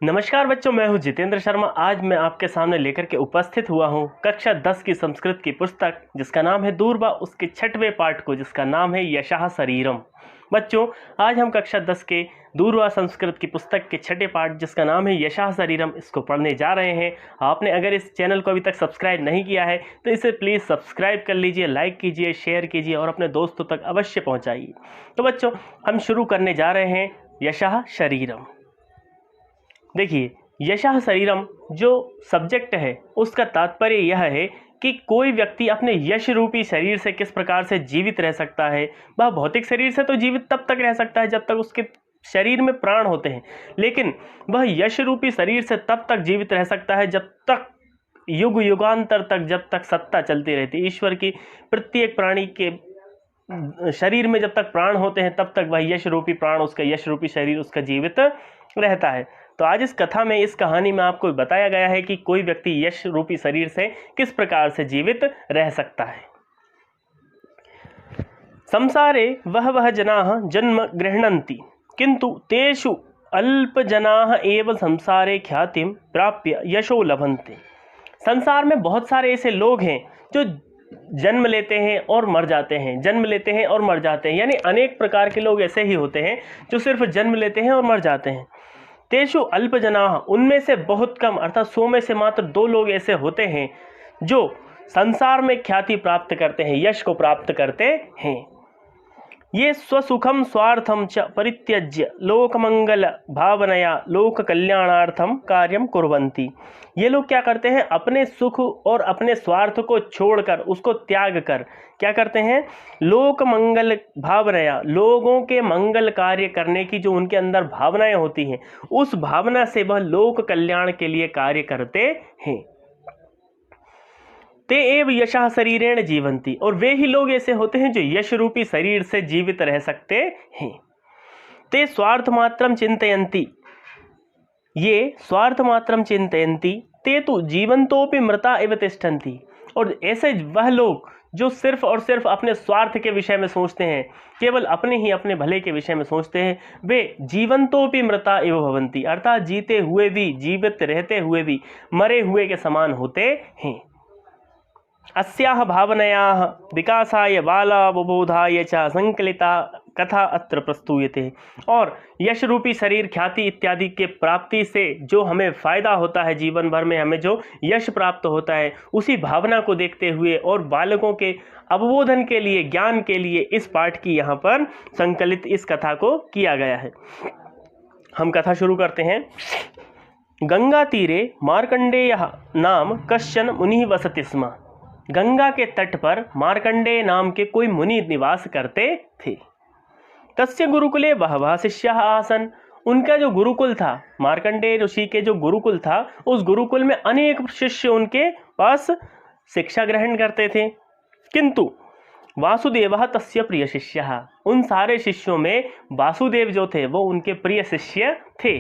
नमस्कार बच्चों, मैं हूं जितेंद्र शर्मा। आज मैं आपके सामने लेकर के उपस्थित हुआ हूं कक्षा 10 की संस्कृत की पुस्तक जिसका नाम है दूरबा, उसके 6वें पाठ को जिसका नाम है यशः शरीरम। बच्चों, आज हम कक्षा 10 के दूरबा संस्कृत की पुस्तक के 6ठे पाठ जिसका नाम है यशः शरीरम, इसको पढ़ने जा रहे हैं। आपने अगर इस चैनल को अभी तक सब्सक्राइब नहीं किया है तो इसे प्लीज़ सब्सक्राइब कर लीजिए, लाइक कीजिए, शेयर कीजिए और अपने दोस्तों तक अवश्य पहुँचाइए। तो बच्चों, हम शुरू करने जा रहे हैं यशः शरीरम। देखिए, यशः शरीरम जो सब्जेक्ट है उसका तात्पर्य यह है कि कोई व्यक्ति अपने यश रूपी शरीर से किस प्रकार से जीवित रह सकता है। वह भौतिक शरीर से तो जीवित तब तक रह सकता है जब तक उसके शरीर में प्राण होते हैं, लेकिन वह यश रूपी शरीर से तब तक जीवित रह सकता है जब तक युग युगांतर तक, जब तक सत्ता चलती रहती है। ईश्वर की प्रत्येक प्राणी के शरीर में जब तक प्राण होते हैं तब तक वह यश रूपी प्राण, उसका यश रूपी शरीर उसका जीवित रहता है। तो आज इस कथा में, इस कहानी में आपको बताया गया है कि कोई व्यक्ति यश रूपी शरीर से किस प्रकार से जीवित रह सकता है। संसारे वह जनाः जन्म गृह्णन्ति किंतु तेषु अल्प जनाः एव संसारे ख्यातिम प्राप्य यशो लभन्ते। संसार में बहुत सारे ऐसे लोग हैं जो जन्म लेते हैं और मर जाते हैं, जन्म लेते हैं और मर जाते हैं, यानी अनेक प्रकार के लोग ऐसे ही होते हैं जो सिर्फ जन्म लेते हैं और मर जाते हैं। तेषु अल्प जनाः, उनमें से बहुत कम अर्थात 100 में से मात्र 2 लोग ऐसे होते हैं जो संसार में ख्याति प्राप्त करते हैं, यश को प्राप्त करते हैं। ये स्वसुखम स्वार्थम च परित्यज्य लोकमंगल भावनया लोक कल्याणार्थम कार्यम कुर्वन्ति। ये लोग क्या करते हैं? अपने सुख और अपने स्वार्थ को छोड़कर, उसको त्याग कर क्या करते हैं? लोक मंगल भावनया, लोगों के मंगल कार्य करने की जो उनके अंदर भावनाएं होती हैं, उस भावना से वह लोक कल्याण के लिए कार्य करते हैं। ते एव यशः शरीरेण जीवन्ति, और वे ही लोग ऐसे होते हैं जो यश रूपी शरीर से जीवित रह सकते हैं। ते स्वार्थ मात्रम चिंतयन्ति, ये स्वार्थ मात्रम चिंतयन्ति ते तु जीवंतोपि मृता एव तिष्ठन्ति। और ऐसे वह लोग जो सिर्फ और सिर्फ अपने स्वार्थ के विषय में सोचते हैं, केवल अपने ही अपने भले के विषय में सोचते हैं, वे जीवंतोपि मृता एव भवन्ति, अर्थात जीते हुए भी, जीवित रहते हुए भी मरे हुए के समान होते हैं। अस्याः भावनायाः विकासाय बालावबोधाय च संकलिता कथा अत्र प्रस्तूयते। और यश रूपी शरीर, ख्याति इत्यादि के प्राप्ति से जो हमें फायदा होता है, जीवन भर में हमें जो यश प्राप्त होता है, उसी भावना को देखते हुए और बालकों के अवबोधन के लिए, ज्ञान के लिए इस पाठ की यहाँ पर संकलित इस कथा को किया गया है। हम कथा शुरू करते हैं। गंगा तीरे मार्कंडेयः नाम कश्चन मुनिः वसति स्म। गंगा के तट पर मार्कंडेय नाम के कोई मुनि निवास करते थे। तस्य गुरुकुले बहवः शिष्याः आसन्। उनका जो गुरुकुल था, मार्कंडेय ऋषि के जो गुरुकुल था, उस गुरुकुल में अनेक शिष्य उनके पास शिक्षा ग्रहण करते थे। किंतु वासुदेवः तस्य प्रिय शिष्यः, उन सारे शिष्यों में वासुदेव जो थे वो उनके प्रिय शिष्य थे।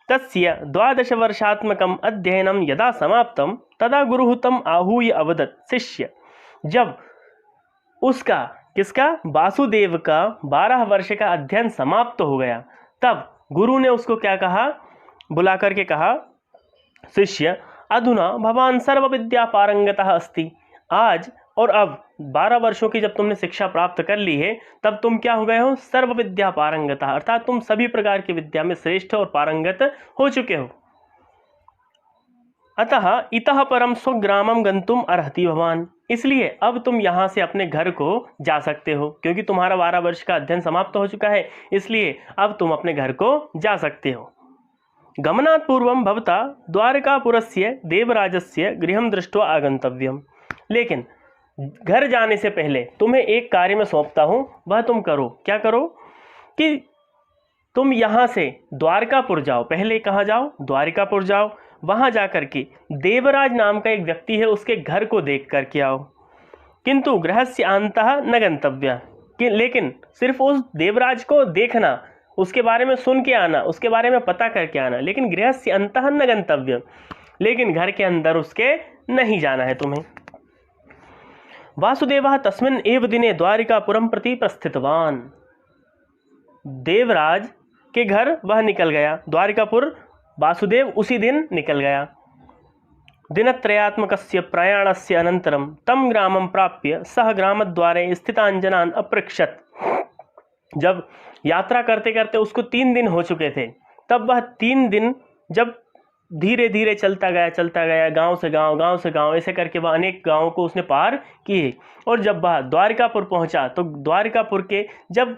तस्य 12 वर्षात्मकम् अध्ययनं यदा समाप्तं तदा गुरुः तम् आहूय अवदत्। शिष्य जब उसका, किसका? वासुदेव का 12 वर्ष का अध्ययन समाप्त हो गया, तब गुरु ने उसको क्या कहा? बुला करके कहा, शिष्य अधुना भवान सर्व विद्या पारंगतः अस्ति। आज और अब 12 वर्षों की जब तुमने शिक्षा प्राप्त कर ली है, तब तुम क्या हो गए हो? सर्व विद्या पारंगतः, अर्थात तुम सभी प्रकार की विद्या में श्रेष्ठ और पारंगत हो चुके हो। अतः इतः परम स्वग्रामम गंतुम अर्हति भवान, इसलिए अब तुम यहाँ से अपने घर को जा सकते हो, क्योंकि तुम्हारा 12 वर्ष का अध्ययन समाप्त हो चुका है, इसलिए अब तुम अपने घर को जा सकते हो। गमनात् पूर्वं भवता द्वारकापुरस्य देवराजस्य गृहं दृष्ट्वा आगंतव्यम। लेकिन घर जाने से पहले तुम्हें एक कार्य में सौंपता हूँ, वह तुम करो। क्या करो? कि तुम यहाँ से द्वारकापुर जाओ। पहले कहाँ जाओ? द्वारकापुर जाओ। वहाँ जाकर के देवराज नाम का एक व्यक्ति है, उसके घर को देख करके आओ। किंतु गृहस्य अन्तः न गंतव्य, लेकिन सिर्फ उस देवराज को देखना, उसके बारे में सुन के आना, उसके बारे में पता करके आना, लेकिन गृहस्य अन्तः न गंतव्य, लेकिन घर के अंदर उसके नहीं जाना है तुम्हें। वासुदेवः तस्मिन् एव दिने द्वारिकापुरं प्रति प्रस्थितवान। देवराज के घर वह निकल गया, द्वारिकापुर वासुदेव उसी दिन निकल गया। दिनत्रयात्मकस्य प्रयाणस्य अनन्तरं तं ग्रामं प्राप्य सह ग्रामद्वारे स्थितान् जनान् अपृच्छत्। जब यात्रा करते करते उसको 3 दिन हो चुके थे, तब वह 3 दिन जब धीरे धीरे चलता गया, गांव से गांव ऐसे करके वह अनेक गांवों को उसने पार किए। और जब वह द्वारिकापुर पहुंचा तो द्वारिकापुर के जब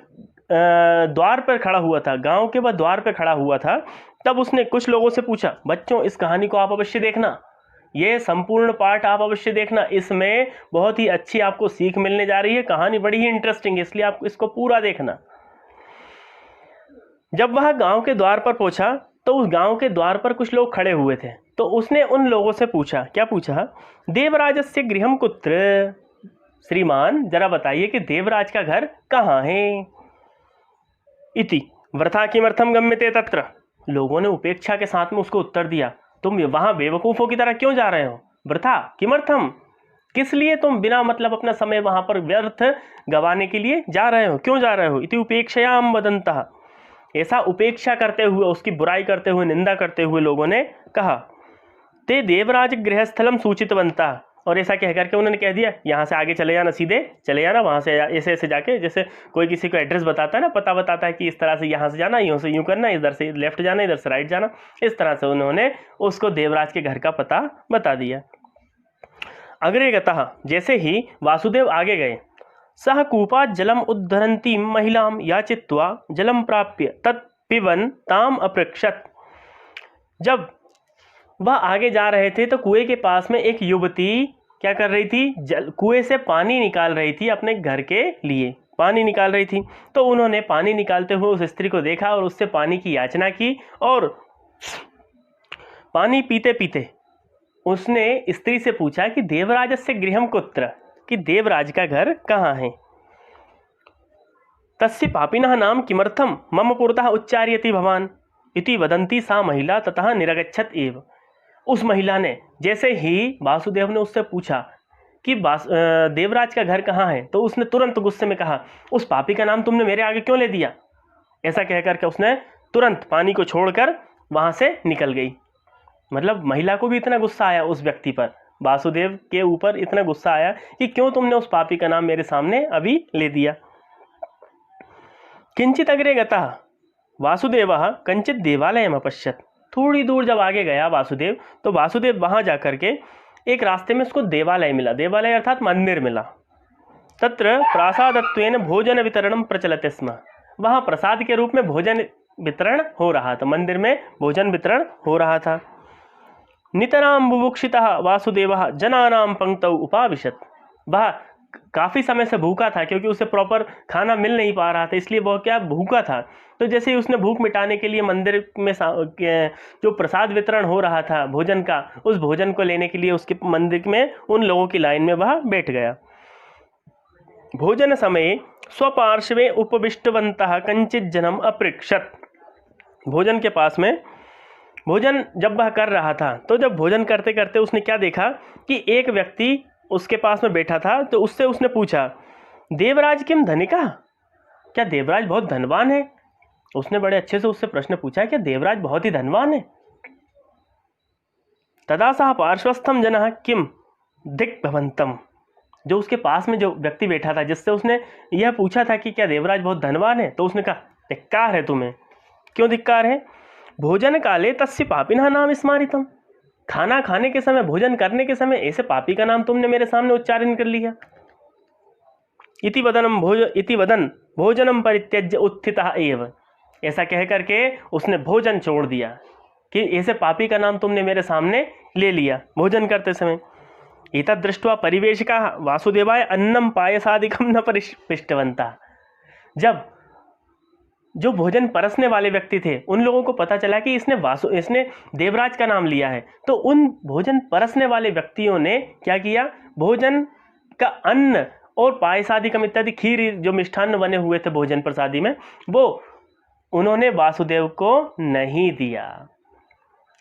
द्वार पर खड़ा हुआ था, गांव के वह द्वार पर खड़ा हुआ था, तब उसने कुछ लोगों से पूछा, बच्चों इस कहानी को आप अवश्य देखना, ये संपूर्ण पाठ आप अवश्य देखना, इसमें बहुत ही अच्छी आपको सीख मिलने जा रही है, कहानी बड़ी ही इंटरेस्टिंग है, इसलिए आप इसको पूरा देखना। जब वह गांव के द्वार पर पहुंचा तो उस गांव के द्वार पर कुछ लोग खड़े हुए थे, तो उसने उन लोगों से पूछा, क्या पूछा? देवराजस्य गृहं कुत्र? श्रीमान जरा बताइए कि देवराज का घर कहाँ है? इति वृथा किमर्थम गम्यते तत्र। लोगों ने उपेक्षा के साथ में उसको उत्तर दिया, तुम वहां बेवकूफों की तरह क्यों जा रहे हो? वृथा किमर्थम, किस लिए तुम बिना मतलब अपना समय वहां पर व्यर्थ गवाने के लिए जा रहे हो, क्यों जा रहे हो? इति उपेक्षयाम वदन्तः, ऐसा उपेक्षा करते हुए, उसकी बुराई करते हुए, निंदा करते हुए लोगों ने कहा। ते देवराज गृहस्थलम सूचितवन्तः, और ऐसा कह करके उन्होंने कह दिया, यहाँ से आगे चले जाना, सीधे चले जाना, वहाँ से ऐसे ऐसे जाके, जैसे कोई किसी को एड्रेस बताता है ना, पता बताता है कि इस तरह से यहाँ से जाना, यूँ से यूँ करना, इधर से लेफ्ट जाना, इधर से राइट जाना, इस तरह से उन्होंने उसको देवराज के घर का पता बता दिया। अग्रे गतः, जैसे ही वासुदेव आगे गए, सह कूपात् जलम उद्धरन्तीं महिलां याचित्वा जलम प्राप्य तत्पिबन् ताम अपृच्छत्। जब वह आगे जा रहे थे तो कुएं के पास में एक युवती क्या कर रही थी? कुएं से पानी निकाल रही थी, अपने घर के लिए पानी निकाल रही थी। तो उन्होंने पानी निकालते हुए उस स्त्री को देखा और उससे पानी की याचना की, और पानी पीते पीते उसने स्त्री से पूछा कि देवराजस्य गृहं कुत्र, कि देवराज का घर कहाँ है? तस्य पापिनः नाम किमर्थम मम पुरतः उच्चार्यति भवान इति वदन्ती सा महिला ततः निरगच्छत् एव। उस महिला ने, जैसे ही वासुदेव ने उससे पूछा कि देवराज का घर कहाँ है, तो उसने तुरंत गुस्से में कहा, उस पापी का नाम तुमने मेरे आगे क्यों ले दिया? ऐसा कह करके उसने तुरंत पानी को छोड़कर वहाँ से निकल गई। मतलब महिला को भी इतना गुस्सा आया उस व्यक्ति पर, वासुदेव के ऊपर इतना गुस्सा आया कि क्यों तुमने उस पापी का नाम मेरे सामने अभी ले दिया। किंचित अग्रे गतः वासुदेवः कंचित देवालयम् अपश्यत्। थोड़ी दूर जब आगे गया वासुदेव, तो वासुदेव वहाँ जा करके एक रास्ते में उसको देवालय मिला, देवालय अर्थात मंदिर मिला। तत्र प्रासादत्वेन भोजन वितरणं प्रचलते स्म। वहाँ प्रसाद के रूप में भोजन वितरण हो रहा था, मंदिर में भोजन वितरण हो रहा था। नितरां बुभुक्षितः वासुदेवः जनानां पंक्तौ उपाविशत्। वह काफ़ी समय से भूखा था, क्योंकि उसे प्रॉपर खाना मिल नहीं पा रहा था, इसलिए वह क्या भूखा था। तो जैसे ही उसने भूख मिटाने के लिए मंदिर में जो प्रसाद वितरण हो रहा था भोजन का, उस भोजन को लेने के लिए उसके मंदिर में उन लोगों की लाइन में वह बैठ गया। भोजन समय स्वपार्श्वे उपविष्टवन्तः कंचित जनम अपृच्छत्। भोजन के पास में भोजन जब वह कर रहा था, तो जब भोजन करते करते उसने क्या देखा कि एक व्यक्ति उसके पास में बैठा था। तो उससे उसने पूछा, देवराज किम धनिका, क्या देवराज बहुत धनवान है? उसने बड़े अच्छे से उससे प्रश्न पूछा, क्या देवराज बहुत ही धनवान है? तदा सह पार्श्वस्थम जनः किम दिग्भवन्तम। जो उसके पास में जो व्यक्ति बैठा था, जिससे उसने यह पूछा था कि क्या देवराज बहुत धनवान है, तो उसने कहा, धिक्कार है तुम्हें। क्यों धिक्कार है? भोजन काले तस्य पापिनः नाम स्मारितम। खाना खाने के समय, भोजन करने के समय ऐसे पापी का नाम तुमने मेरे सामने उच्चारण कर लिया। इति वदन भोजनम परित्यज्य उत्थितः एव। ऐसा कह करके उसने भोजन छोड़ दिया कि ऐसे पापी का नाम तुमने मेरे सामने ले लिया भोजन करते समय। एतद् दृष्ट्वा परिवेशिकाः वासुदेवाय अन्नम पायसादिकं न परिष्टवन्तः। जब जो भोजन परसने वाले व्यक्ति थे, उन लोगों को पता चला कि इसने देवराज का नाम लिया है, तो उन भोजन परसने वाले व्यक्तियों ने क्या किया, भोजन का अन्न और पायसादिकम इत्यादि खीर, जो मिष्ठान्न बने हुए थे भोजन प्रसादी में, वो उन्होंने वासुदेव को नहीं दिया।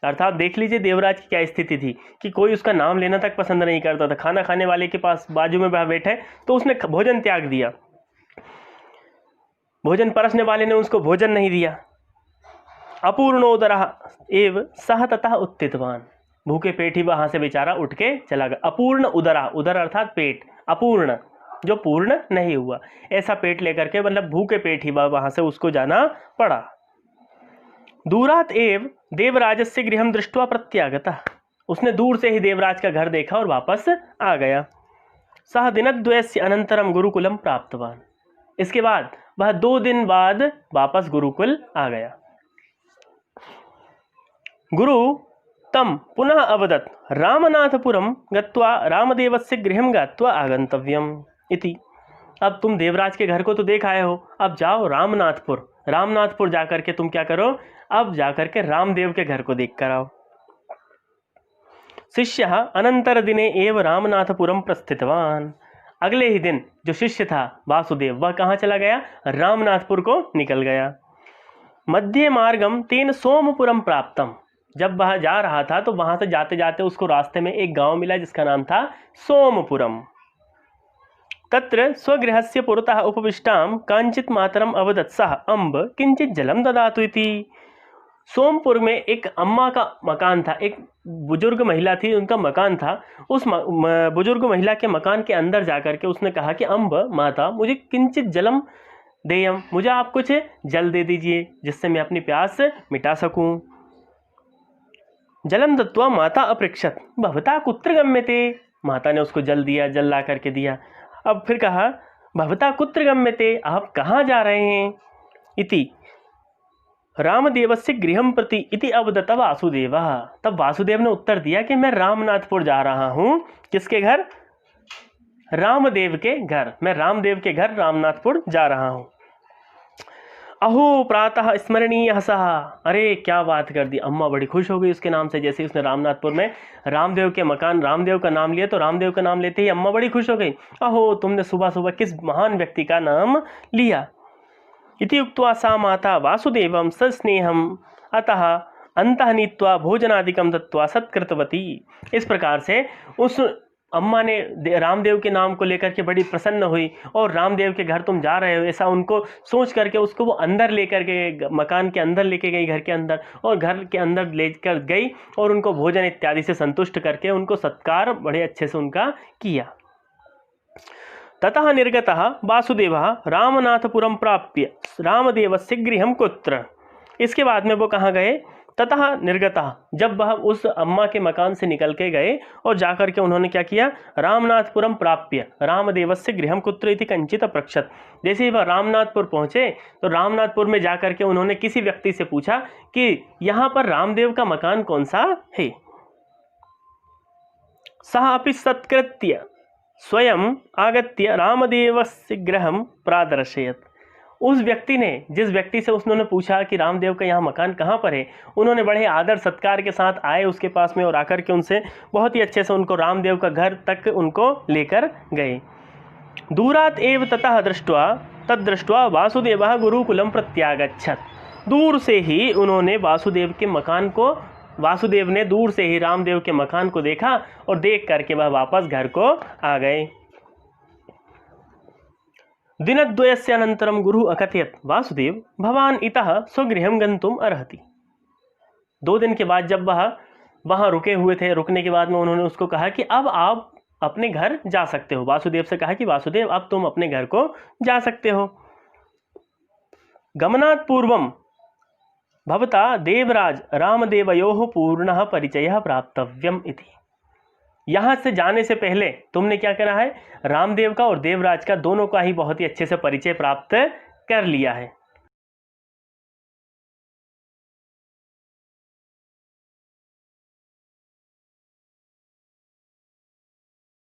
अर्थात देख लीजिए देवराज की क्या स्थिति थी कि कोई उसका नाम लेना तक पसंद नहीं करता था। खाना खाने वाले के पास बाजू में वह बैठे तो उसने भोजन त्याग दिया, भोजन परसने वाले ने उसको भोजन नहीं दिया। अपूर्णोदरः एव सह ततः उत्थितवान। भूखे पेट ही वहां से बेचारा उठ के चला गया। अपूर्ण उदरा, उदर अर्थात पेट, अपूर्ण जो पूर्ण नहीं हुआ, ऐसा पेट लेकर के मतलब भूखे पेट ही वहां से उसको जाना पड़ा। दूरात एव देवराजस्य गृहं दृष्ट्वा प्रत्यागतः, उसने दूर से ही देवराज का घर देखा और वापस आ गया। सह दिनद्वयस्य अनंतरम गुरुकुलम प्राप्तवान, इसके बाद वह 2 दिन बाद वापस गुरुकुल आ गया। गुरु तम पुनः अवदत् रामनाथपुरम गत्वा रामदेवस्य गृहं गत्वा आगंतव्यम इति। अब तुम देवराज के घर को तो देख आए हो, अब जाओ रामनाथपुर, रामनाथपुर जाकर के तुम क्या करो, अब जाकर के रामदेव के घर को देख कर आओ। शिष्य अनंतर दिने एव रामनाथपुरम प्रस्थितवान, अगले ही दिन जो शिष्य था वासुदेव वह कहाँ चला गया, रामनाथपुर को निकल गया। मध्य मार्गम तेन सोमपुरम प्राप्तम, जब वह जा रहा था तो वहां से जाते जाते उसको रास्ते में एक गांव मिला जिसका नाम था सोमपुरम। तत्र स्वगृहस्य पुरतः उपविष्टां कांचित मातरम अवदत् सः अम्ब किंचित जलम ददातु इति। सोमपुर में एक अम्मा का मकान था, एक बुजुर्ग महिला थी, उनका मकान था। उस बुजुर्ग महिला के मकान के अंदर जाकर के उसने कहा कि अम्ब माता मुझे किंचित जलम देयम, मुझे आप कुछ जल दे दीजिए जिससे मैं अपनी प्यास मिटा सकूं। जलम दत्वा माता अपृक्षत भवता कुत्र गम्यते, माता ने उसको जल दिया, जल ला करके दिया। अब फिर कहा भवता कुत्र गम्यते, आप कहाँ जा रहे हैं। इति रामदेवस्य गृहं प्रति इति अवदत वासुदेवः, तब वासुदेव ने उत्तर दिया कि मैं रामनाथपुर जा रहा हूँ। किसके घर, रामदेव के घर, मैं रामदेव के घर रामनाथपुर जा रहा हूँ। अहो प्रातः स्मरणीय सह, अरे क्या बात कर दी, अम्मा बड़ी खुश हो गई उसके नाम से। जैसे उसने रामनाथपुर में रामदेव के मकान, रामदेव का नाम लिया तो रामदेव का नाम लेते ही अम्मा बड़ी खुश हो गई। अहो तुमने सुबह सुबह किस महान व्यक्ति का नाम लिया। इति उक्त्वा सा माता वासुदेवं सस्नेहम अतः अंतः नीत्वा भोजनादिकं दत्वा सत्कृतवती। इस प्रकार से उस अम्मा ने रामदेव के नाम को लेकर के बड़ी प्रसन्न हुई और रामदेव के घर तुम जा रहे हो ऐसा उनको सोच करके उसको वो अंदर लेकर के मकान के अंदर लेके गई, घर के अंदर, और घर के अंदर लेकर गई और उनको भोजन इत्यादि से संतुष्ट करके उनको सत्कार बड़े अच्छे से उनका किया। ततः निर्गतः वासुदेवः रामनाथपुरम प्राप्य रामदेवस्य गृहं कुत्र, इसके बाद में वो कहाँ गए, ततः निर्गतः, जब वह उस अम्मा के मकान से निकल के गए और जाकर के उन्होंने क्या किया, रामनाथपुरम प्राप्य रामदेवस्य गृहं कुत्र इति कंचित अपृक्षत। जैसे ही वह रामनाथपुर पहुँचे तो रामनाथपुर में जाकर के उन्होंने किसी व्यक्ति से पूछा कि यहाँ पर रामदेव का मकान कौन सा है। सः अपि सत्कृत्य स्वयं आगत्य रामदेवस्य गृहं प्रादर्शयत्। उस व्यक्ति ने, जिस व्यक्ति से उन्होंने पूछा कि रामदेव का यहाँ मकान कहाँ पर है, उन्होंने बड़े आदर सत्कार के साथ आए उसके पास में और आकर के उनसे बहुत ही अच्छे से उनको रामदेव का घर तक उनको लेकर गए। दूरात एव ततः दृष्ट्वा तद्दृष्ट्वा वासुदेवः गुरुकुलम प्रत्यागच्छत्। दूर से ही उन्होंने वासुदेव के मकान को, वासुदेव ने दूर से ही रामदेव के मकान को देखा और देख करके वह वापस घर को आ गए। दिनद्वयस्य अनन्तरं गुरुः अकथयत् वासुदेव भवान इतः स्वगृहं गन्तुम् अर्हति। 2 दिन के बाद जब वह वहाँ रुके हुए थे, रुकने के बाद में उन्होंने उसको कहा कि अब आप अपने घर जा सकते हो। वासुदेव से कहा कि वासुदेव अब तुम अपने घर को जा सकते हो। गमनात् पूर्वं भवता देवराज रामदेवयोः पूर्णः परिचयः प्राप्तव्यम् इति। यहाँ से जाने से पहले तुमने क्या करा है, रामदेव का और देवराज का दोनों का ही बहुत ही अच्छे से परिचय प्राप्त कर लिया है।